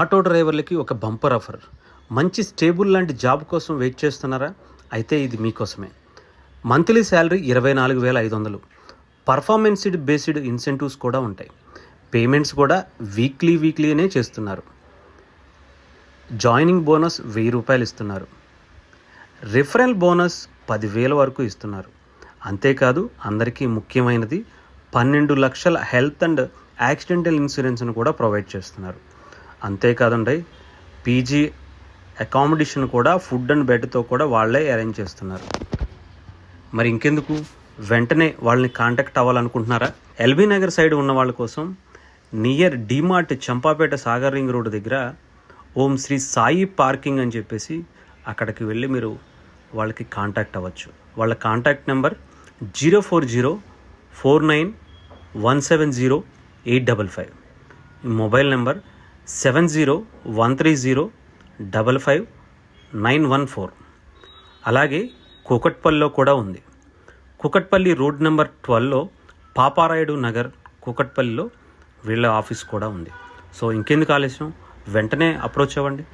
Auto డ్రైవర్లకి ఒక bumper offer. మంచి stable లాంటి జాబ్ కోసం వెయిట్ చేస్తున్నారా? అయితే ఇది మీకోసమే. Monthly salary 24,500. Performance based incentives కూడా ఉంటాయి. పేమెంట్స్ కూడా వీక్లీనే చేస్తున్నారు. జాయినింగ్ బోనస్ 1,000 రూపాయలు ఇస్తున్నారు. రిఫరల్ బోనస్ 10,000 వరకు ఇస్తున్నారు. అంతేకాదు అందరికీ ముఖ్యమైనది 12 లక్షల హెల్త్ అండ్ యాక్సిడెంటల్ ఇన్సూరెన్స్ను కూడా ప్రొవైడ్ చేస్తున్నారు. అంతేకాదండి, పీజీ అకామిడేషన్ కూడా ఫుడ్ అండ్ బెడ్తో కూడా వాళ్ళే అరేంజ్ చేస్తున్నారు. మరి ఇంకెందుకు, వెంటనే వాళ్ళని కాంటాక్ట్ అవ్వాలనుకుంటున్నారా? ఎల్బీ నగర్ సైడ్ ఉన్న వాళ్ళ కోసం near DMart Champapet Sagar ring road దగ్గర ఓం శ్రీ సాయి పార్కింగ్ అని చెప్పేసి అక్కడికి వెళ్ళి మీరు వాళ్ళకి కాంటాక్ట్ అవ్వచ్చు. వాళ్ళ కాంటాక్ట్ నెంబర్ 04049170855. Mobile number 7013055914. అలాగే కూకట్పల్లిలో కూడా ఉంది. కూకట్పల్లి రోడ్ నెంబర్ 12లో పాపారాయుడు నగర్ కూకట్పల్లిలో వీళ్ళ ఆఫీస్ కూడా ఉంది. సో ఇంకెందుకు ఆలస్యం, వెంటనే అప్రోచ్ అవ్వండి.